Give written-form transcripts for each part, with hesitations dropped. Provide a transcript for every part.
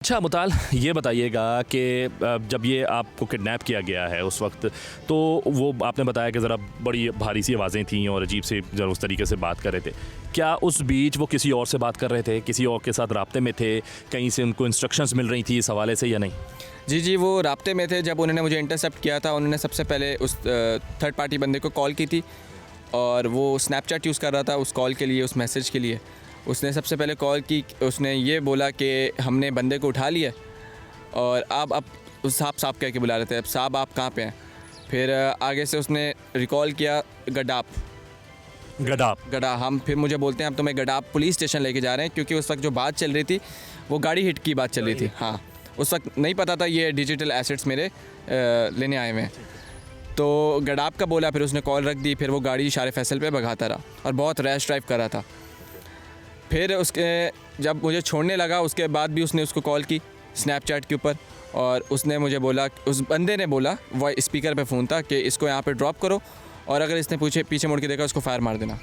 अच्छा मुताल, ये बताइएगा कि जब ये आपको किडनैप किया गया है उस वक्त, तो वो आपने बताया कि ज़रा बड़ी भारी सी आवाज़ें थीं और अजीब से ज़रा उस तरीके से बात कर रहे थे। क्या उस बीच वो किसी और से बात कर रहे थे, किसी और के साथ राब्ते में थे, कहीं से उनको इंस्ट्रक्शंस मिल रही थी इस हवाले से या नहीं? जी, वो राब्ते में थे। जब उन्होंने मुझे इंटरसेप्ट किया था, उन्होंने सबसे पहले उस थर्ड पार्टी बंदे को कॉल की थी और वो स्नैपचैट यूज़ कर रहा था उस कॉल के लिए, उस मैसेज के लिए। उसने सबसे पहले कॉल की, उसने ये बोला कि हमने बंदे को उठा लिया और अब साहब कह के बुला रहे थे, अब साहब आप कहाँ पे हैं। फिर आगे से उसने रिकॉल किया गडा हम, फिर मुझे बोलते हैं अब तुम्हें गडाप पुलिस स्टेशन लेके जा रहे हैं, क्योंकि उस वक्त जो बात चल रही थी वो गाड़ी हिट की बात चल रही थी। हाँ, उस वक्त नहीं पता था ये डिजिटल एसेट्स मेरे लेने आए हुए हैं। तो गडाप का बोला, फिर उसने कॉल रख दी, फिर वो गाड़ी शारे फैसल पे भगाता रहा और बहुत रैश ड्राइव कर रहा था। फिर उसके जब मुझे छोड़ने लगा उसके बाद भी उसने उसको कॉल की स्नैपचैट के ऊपर, और उसने मुझे बोला, उस बंदे ने बोला, वो स्पीकर पे फ़ोन था, कि इसको यहाँ पे ड्रॉप करो और अगर इसने पीछे मुड़ के देखा उसको फायर मार देना।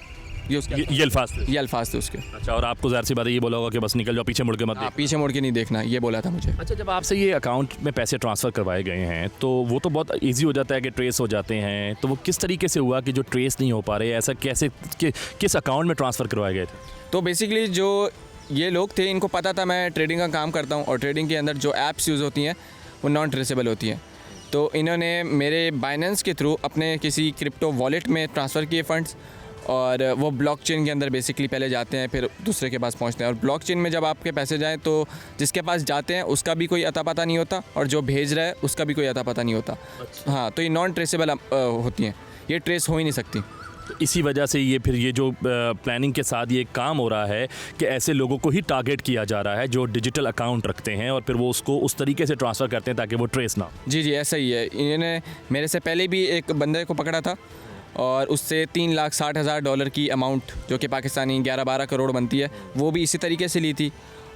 ये अल्फाज थे उसके। अच्छा, और आपको ज़ाहिर सी बात है ये बोला होगा कि बस निकल जाओ, पीछे मुड़ के मत देखना। पीछे मुड़ के नहीं देखना, ये बोला था मुझे। अच्छा, जब आपसे ये अकाउंट में पैसे ट्रांसफ़र करवाए गए हैं तो वो तो बहुत ईजी हो जाता है कि ट्रेस हो जाते हैं, तो वो किस तरीके से हुआ कि जो ट्रेस नहीं हो पा रहे, ऐसा कैसे किस अकाउंट में ट्रांसफ़र करवाए गए थे? तो बेसिकली जो ये लोग थे, इनको पता था मैं ट्रेडिंग का काम करता हूँ और ट्रेडिंग के अंदर जो ऐप्स यूज़ होती हैं वो नॉन ट्रेसेबल होती हैं। तो इन्होंने मेरे बाइनेंस के थ्रू अपने किसी क्रिप्टो वॉलेट में ट्रांसफ़र किए फ़ंड्स, और वो ब्लॉकचेन के अंदर बेसिकली पहले जाते हैं, फिर दूसरे के पास पहुंचते हैं। और ब्लॉकचेन में जब आपके पैसे जाएं तो जिसके पास जाते हैं उसका भी कोई अता पता नहीं होता और जो भेज रहा है उसका भी कोई अता पता नहीं होता। हाँ, तो ये नॉन ट्रेसेबल होती हैं, ये ट्रेस हो ही नहीं सकती। तो इसी वजह से ये फिर ये जो प्लानिंग के साथ ये काम हो रहा है कि ऐसे लोगों को ही टारगेट किया जा रहा है जो डिजिटल अकाउंट रखते हैं और फिर वो उसको उस तरीके से ट्रांसफ़र करते हैं ताकि वो ट्रेस ना हो। जी, ऐसा ही है। इन्होंने मेरे से पहले भी एक बंदे को पकड़ा था और उससे $3,60,000 की अमाउंट, जो कि पाकिस्तानी 11-12 करोड़ बनती है, वो भी इसी तरीके से ली थी।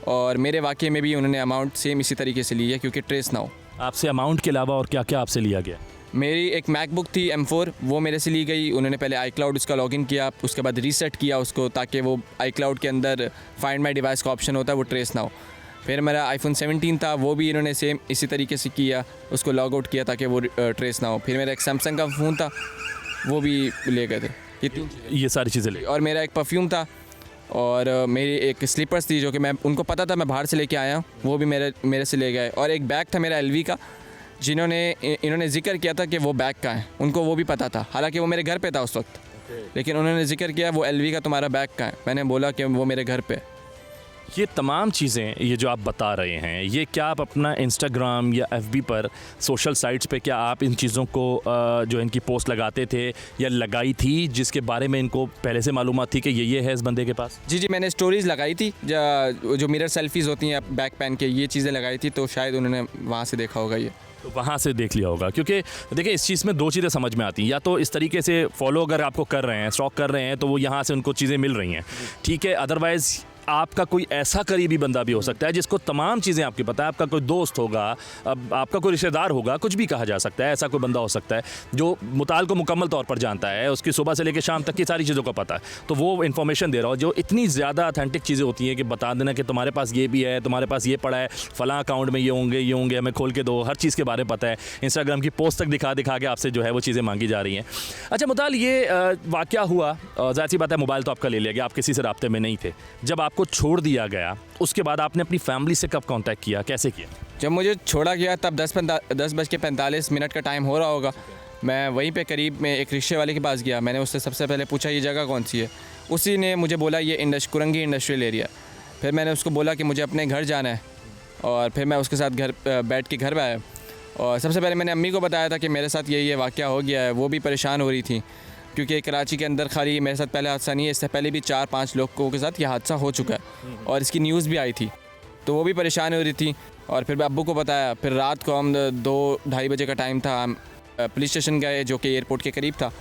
और मेरे वाक़े में भी उन्होंने अमाउंट सेम इसी तरीके से ली है क्योंकि ट्रेस ना हो। आपसे अमाउंट के अलावा और क्या क्या आपसे लिया गया? मेरी एक मैकबुक थी M4, वो मेरे से ली गई। उन्होंने पहले iCloud उसका लॉगिन किया, उसके बाद रीसेट किया उसको, ताकि वो iCloud के अंदर फाइंड माई डिवाइस का ऑप्शन होता है वो ट्रेस ना हो। फिर मेरा iPhone 17 था, वो भी इन्होंने सेम इसी तरीके से किया, उसको लॉग आउट किया ताकि वो ट्रेस ना हो। फिर मेरा एक सैमसंग का फ़ोन था, वो भी ले गए थे। ये सारी चीज़ें ले। और मेरा एक परफ्यूम था और मेरी एक स्लीपर्स थी, जो कि मैं उनको पता था मैं बाहर से लेके आया हूँ, वो भी मेरे से ले गए। और एक बैग था मेरा LV का, इन्होंने जिक्र किया था कि वो बैग का है, उनको वो भी पता था, हालांकि वो मेरे घर पे था उस वक्त, लेकिन उन्होंने जिक्र किया वो LV का तुम्हारा बैग का है। मैंने बोला कि वो मेरे घर पे। ये तमाम चीज़ें ये जो आप बता रहे हैं, ये क्या आप अपना इंस्टाग्राम या FB पर सोशल साइट्स पे क्या आप इन चीज़ों को जो इनकी पोस्ट लगाते थे या लगाई थी, जिसके बारे में इनको पहले से मालूमात थी कि ये है इस बंदे के पास? जी, मैंने स्टोरीज़ लगाई थी, जो मिरर सेल्फीज़ होती हैं बैक पहन के, ये चीज़ें लगाई थी, तो शायद उन्होंने वहाँ से देखा होगा ये। तो वहाँ से देख लिया होगा, क्योंकि देखिए इस चीज़ में दो चीज़ें समझ में आती हैं। या तो इस तरीके से फॉलो अगर आपको कर रहे हैं, स्टॉक कर रहे हैं, तो वो यहाँ से उनको चीज़ें मिल रही हैं, ठीक है। अदरवाइज़ आपका कोई ऐसा करीबी बंदा भी हो सकता है जिसको तमाम चीज़ें आपकी पता है, आपका कोई दोस्त होगा, अब आपका कोई रिश्तेदार होगा, कुछ भी कहा जा सकता है, ऐसा कोई बंदा हो सकता है जो मुताल को मुकम्मल तौर पर जानता है, उसकी सुबह से लेकर शाम तक की सारी चीज़ों का पता है, तो वो इन्फॉर्मेशन दे रहा हो। जो इतनी ज़्यादा ऑथेंटिक चीज़ें होती हैं कि बता देना कि तुम्हारे पास ये भी है, तुम्हारे पास ये पड़ा है, फ़लाँ अकाउंट में ये होंगे, हमें खोल के दो, हर चीज़ के बारे में पता है, इंस्टाग्राम की पोस्ट तक दिखा के आपसे जो है वो चीज़ें मांगी जा रही हैं। अच्छा मुताल, ये वाक़या हुआ, ज़ाहिर सी बात है मोबाइल तो आपका ले लिया गया, आप किसी से राब्ते में नहीं थे। जब आपको छोड़ दिया गया उसके बाद आपने अपनी फैमिली से कब कांटेक्ट किया, कैसे किया? जब मुझे छोड़ा गया तब 10:45 का टाइम हो रहा होगा। मैं वहीं पे करीब में एक रिक्शे वाले के पास गया, मैंने उससे सबसे पहले पूछा ये जगह कौन सी है। उसी ने मुझे बोला ये कुरंगी इंडस्ट्रियल एरिया। फिर मैंने उसको बोला कि मुझे अपने घर जाना है, और फिर मैं उसके साथ बैठ के घर पे आया। और सबसे पहले मैंने अम्मी को बताया था कि मेरे साथ ये वाक़या हो गया है। वो भी परेशान हो रही थी क्योंकि कराची के अंदर खाली मेरे साथ पहले हादसा नहीं है, इससे पहले भी 4-5 लोगों के साथ ये हादसा हो चुका है और इसकी न्यूज़ भी आई थी, तो वो भी परेशान हो रही थी। और फिर अब्बू को बताया। फिर रात को हम 2-2:30 बजे का टाइम था, हम पुलिस स्टेशन गए जो कि एयरपोर्ट के करीब था,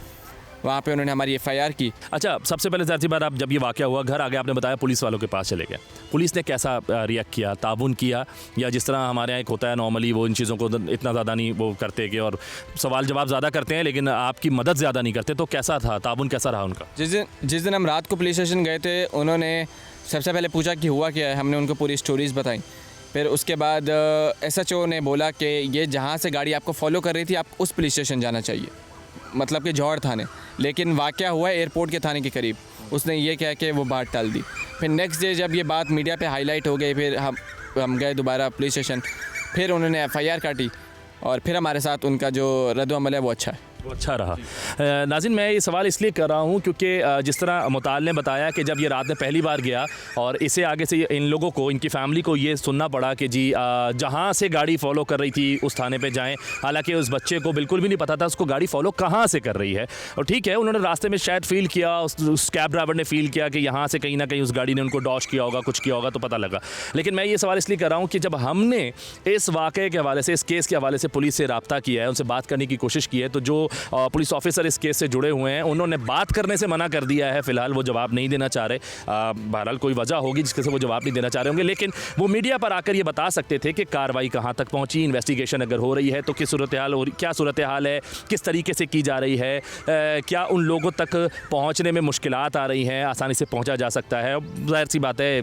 वहाँ पे उन्होंने हमारी FIR की। अच्छा, सबसे पहले ज़ाहिर सी बात, आप जब ये वाक़या हुआ घर आ गए, आपने बताया पुलिस वालों के पास चले गए, पुलिस ने कैसा रिएक्ट किया, ताउन किया, या जिस तरह हमारे यहाँ एक होता है नॉर्मली वो इन चीज़ों को इतना ज़्यादा नहीं वो करते कि, और सवाल जवाब ज़्यादा करते हैं लेकिन आपकी मदद ज़्यादा नहीं करते, तो कैसा था ताउन, कैसा रहा उनका? जिस दिन हम रात को पुलिस स्टेशन गए थे, उन्होंने सबसे पहले पूछा कि हुआ क्या है। हमने उनको पूरी स्टोरीज़ बताई फिर उसके बाद SHO ने बोला कि ये जहाँ से गाड़ी आपको फॉलो कर रही थी, आप उस पुलिस स्टेशन जाना चाहिए, मतलब कि जौहर थाने। लेकिन वाक़या हुआ एयरपोर्ट के थाने के करीब, उसने ये कहा कि वो बात टाल दी। फिर नेक्स्ट डे जब ये बात मीडिया पे हाईलाइट हो गई, फिर हम गए दोबारा पुलिस स्टेशन, फिर उन्होंने FIR काटी और फिर हमारे साथ उनका जो रद्द-ओ-अमल है वो अच्छा है। वो अच्छा रहा। नाज़रीन, मैं ये सवाल इसलिए कर रहा हूँ क्योंकि जिस तरह मुताल ने बताया कि जब ये रात में पहली बार गया और इसे आगे से इन लोगों को, इनकी फैमिली को ये सुनना पड़ा कि जी जहाँ से गाड़ी फॉलो कर रही थी उस थाने पे जाएं। हालांकि उस बच्चे को बिल्कुल भी नहीं पता था उसको गाड़ी फॉलो कहाँ से कर रही है। और ठीक है, उन्होंने रास्ते में शायद फ़ील किया, उस कैब ड्राइवर ने फ़ील किया कि यहाँ से कहीं ना कहीं उस गाड़ी ने उनको डॉश किया होगा, कुछ किया होगा, तो पता लगा। लेकिन मैं ये सवाल इसलिए कर रहा हूँ कि जब हमने इस वाक़े के हवाले से, इस केस के हवाले से पुलिस से रब्ता किया है, उनसे बात करने की कोशिश की है, तो जो पुलिस ऑफिसर इस केस से जुड़े हुए हैं उन्होंने बात करने से मना कर दिया है। फ़िलहाल वो जवाब नहीं देना चाह रहे। बहरहाल कोई वजह होगी जिसके से वो जवाब नहीं देना चाह रहे होंगे, लेकिन वो मीडिया पर आकर ये बता सकते थे कि कार्रवाई कहाँ तक पहुँची, इन्वेस्टिगेशन अगर हो रही है तो किस सूरत हाल हो रही, क्या सूरत हाल है, किस तरीके से की जा रही है, क्या उन लोगों तक पहुँचने में मुश्किलात आ रही हैं, आसानी से पहुँचा जा सकता है। ज़ाहिर सी बात है,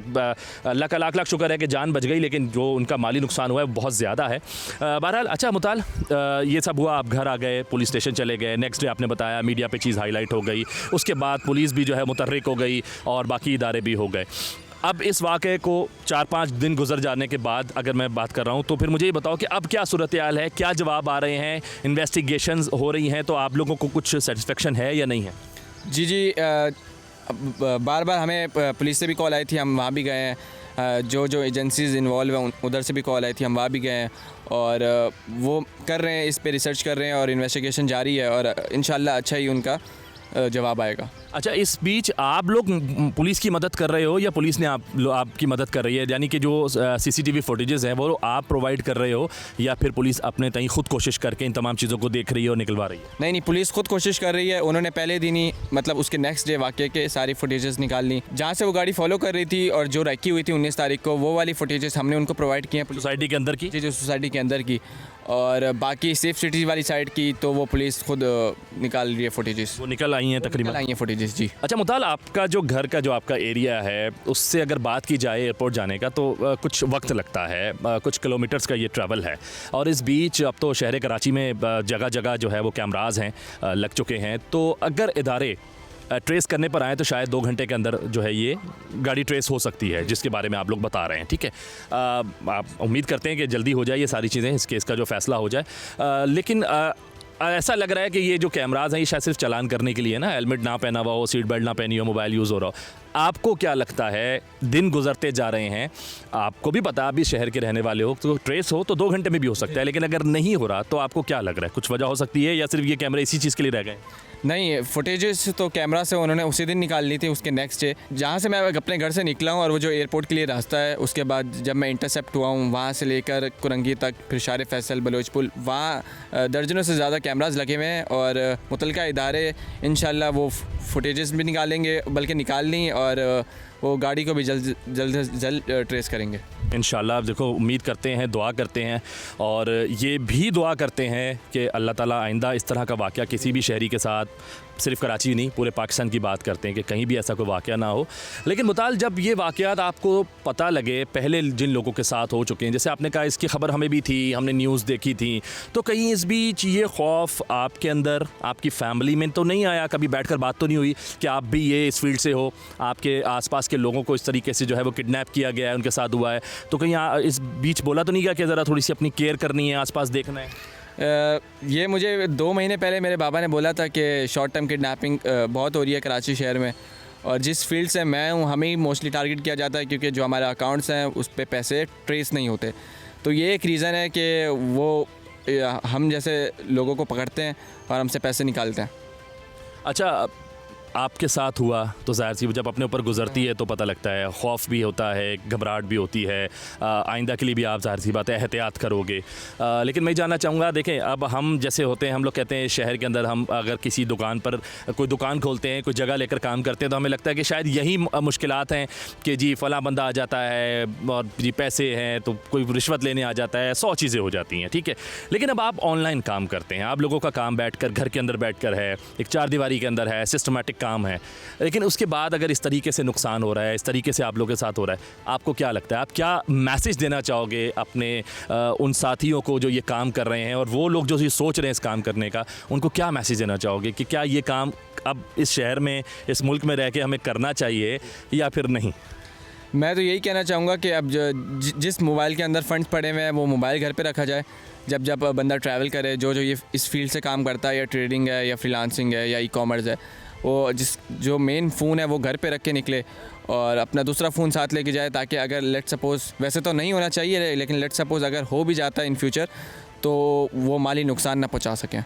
अल्लाह का लाख लाख शुक्र है कि जान बच गई, लेकिन जो उनका माली नुकसान हुआ है बहुत ज़्यादा है। बहरहाल अच्छा मुताल, ये सब हुआ, आप घर आ गए, पुलिस स्टेशन चले गए, नेक्स्ट डे आपने बताया मीडिया पे चीज़ हाईलाइट हो गई, उसके बाद पुलिस भी जो है मुतहर्रिक हो गई और बाकी इदारे भी हो गए। अब इस वाक़े को 4-5 दिन गुजर जाने के बाद अगर मैं बात कर रहा हूँ तो फिर मुझे ये बताओ कि अब क्या सूरत हाल है, क्या जवाब आ रहे हैं, इन्वेस्टिगेशंस हो रही हैं, तो आप लोगों को कुछ सेटिस्फेक्शन है या नहीं है? जी, बार बार हमें पुलिस से भी कॉल आई थी, हम वहाँ भी गए हैं। जो एजेंसीज़ इन्वॉल्व हैं उधर से भी कॉल आई थी, हम वहाँ भी गए हैं और वो कर रहे हैं, इस पे रिसर्च कर रहे हैं और इन्वेस्टिगेशन जारी है और इंशाल्लाह अच्छा ही उनका जवाब आएगा। अच्छा, इस बीच आप लोग पुलिस की मदद कर रहे हो या पुलिस ने आपकी मदद कर रही है? यानी कि जो CCTV फुटेजेस हैं वो आप प्रोवाइड कर रहे हो या फिर पुलिस अपने तय खुद कोशिश करके इन तमाम चीज़ों को देख रही है और निकलवा रही है? नहीं, पुलिस खुद कोशिश कर रही है। उन्होंने पहले दिन ही, मतलब उसके नेक्स्ट डे वाक़े के सारी फुटेजेस निकाल ली, जहाँ से वो गाड़ी फॉलो कर रही थी और जो रखी हुई थी 19 तारीख को, वो वाली फुटेजेस हमने उनको प्रोवाइड किए हैं सोसाइटी के अंदर की। जी, जो सोसाइटी के अंदर की, और बाकी सेफ सिटी वाली साइड की तो वो पुलिस खुद निकाल रही है फुटेजेस। वो निकल आई हैं तकरीबन? आई हैं फुटेजेस जी। अच्छा मुताल, आपका जो घर का जो आपका एरिया है उससे अगर बात की जाए एयरपोर्ट जाने का तो कुछ वक्त लगता है, कुछ किलोमीटर्स का ये ट्रैवल है और इस बीच अब तो शहर कराची में जगह जगह जो है वो कैमराज हैं, लग चुके हैं। तो अगर इदारे ट्रेस करने पर आए तो शायद 2 घंटे के अंदर जो है ये गाड़ी ट्रेस हो सकती है, जिसके बारे में आप लोग बता रहे हैं। ठीक है, आप उम्मीद करते हैं कि जल्दी हो जाए ये सारी चीज़ें, इस केस का जो फैसला हो जाए। लेकिन ऐसा लग रहा है कि ये जो कैमराज हैं ये शायद सिर्फ चलान करने के लिए ना, हेलमेट ना पहना हुआ हो, सीट बेल्ट ना पहनी हो, मोबाइल यूज़ हो रहा हो। आपको क्या लगता है, दिन गुजरते जा रहे हैं, आपको भी पता, आप भी शहर के रहने वाले हो, तो ट्रेस हो तो 2 घंटे में भी हो सकता है, लेकिन अगर नहीं हो रहा तो आपको क्या लग रहा है, कुछ वजह हो सकती है या सिर्फ ये कैमरे इसी चीज़ के लिए रह गए? नहीं, फुटेजेस तो कैमरा से उन्होंने उसी दिन निकाल ली थी, उसके नेक्स्ट डे जहाँ से मैं अपने घर से निकला हूँ और वो जो एयरपोर्ट के लिए रास्ता है, उसके बाद जब मैं इंटरसेप्ट हुआ हूँ वहाँ से लेकर कुरंगी तक, फिर शार फैसल, बलोच पुल, वहाँ दर्जनों से ज़्यादा कैमराज लगे हुए हैं और मुतलका इदारे इंशाल्लाह वो फुटेजेस भी निकालेंगे, बल्कि निकाल ली और वो गाड़ी को भी जल्द ट्रेस करेंगे इंशाल्लाह। देखो, उम्मीद करते हैं, दुआ करते हैं और ये भी दुआ करते हैं कि अल्लाह ताला आइंदा इस तरह का वाक़या किसी भी शहरी के साथ, सिर्फ कराची नहीं पूरे पाकिस्तान की बात करते हैं कि कहीं भी ऐसा कोई वाक़या ना हो। लेकिन मुताल, जब ये वाक़यात आपको पता लगे, पहले जिन लोगों के साथ हो चुके हैं, जैसे आपने कहा इसकी खबर हमें भी थी, हमने न्यूज़ देखी थी, तो कहीं इस बीच ये खौफ आपके अंदर, आपकी फ़ैमिली में तो नहीं आया? कभी बैठकर बात तो नहीं हुई कि आप भी ये इस फील्ड से हो, आपके आसपास के लोगों को इस तरीके से जो है वो किडनैप किया गया है, उनके साथ हुआ है, तो कहीं इस बीच बोला तो नहीं गया कि ज़रा थोड़ी सी अपनी केयर करनी है, आसपास देखना है? ये मुझे 2 महीने पहले मेरे बाबा ने बोला था कि शॉर्ट टर्म किडनैपिंग बहुत हो रही है कराची शहर में, और जिस फील्ड से मैं हूँ हमें ही मोस्टली टारगेट किया जाता है क्योंकि जो हमारे अकाउंट्स हैं उस पर पैसे ट्रेस नहीं होते। तो ये एक रीज़न है कि वो हम जैसे लोगों को पकड़ते हैं और हमसे पैसे निकालते हैं। अच्छा, आपके साथ हुआ तो ज़ाहिर सी जब अपने ऊपर गुजरती है तो पता लगता है, खौफ भी होता है, घबराहट भी होती है, आइंदा के लिए भी आप ज़ाहिर सी बात है एहतियात करोगे। लेकिन मैं जानना चाहूँगा, देखें अब हम जैसे होते हैं, हम लोग कहते हैं शहर के अंदर हम अगर किसी दुकान पर कोई दुकान खोलते हैं, कोई जगह लेकर काम करते हैं, तो हमें लगता है कि शायद यही मुश्किलात हैं कि जी फ़लाँ बंदा आ जाता है और जी पैसे हैं तो कोई रिश्वत लेने आ जाता है, 100 चीज़ें हो जाती हैं। ठीक है, लेकिन अब आप ऑनलाइन काम करते हैं, आप लोगों का काम बैठ कर, घर के अंदर बैठ कर है, एक 4 दीवारी के अंदर है, सिस्टमेटिक काम है, लेकिन उसके बाद अगर इस तरीके से नुकसान हो रहा है, इस तरीके से आप लोगों के साथ हो रहा है, आपको क्या लगता है, आप क्या मैसेज देना चाहोगे अपने उन साथियों को जो ये काम कर रहे हैं, और वो लोग जो ये सोच रहे हैं इस काम करने का, उनको क्या मैसेज देना चाहोगे कि क्या ये काम अब इस शहर में, इस मुल्क में रह के हमें करना चाहिए या फिर नहीं? मैं तो यही कहना चाहूँगा कि अब जिस मोबाइल के अंदर फ़ंड्स पड़े हुए हैं वो मोबाइल घर पे रखा जाए। जब बंदा ट्रैवल करे, जो ये इस फील्ड से काम करता है, या ट्रेडिंग है या फ्रीलांसिंग है या ई-कॉमर्स है, वो जो मेन फ़ोन है वो घर पे रख के निकले और अपना दूसरा फ़ोन साथ लेके जाए, ताकि अगर लेट सपोज़, वैसे तो नहीं होना चाहिए लेकिन लेट सपोज़ अगर हो भी जाता है इन फ्यूचर, तो वो माली नुकसान ना पहुँचा सकें।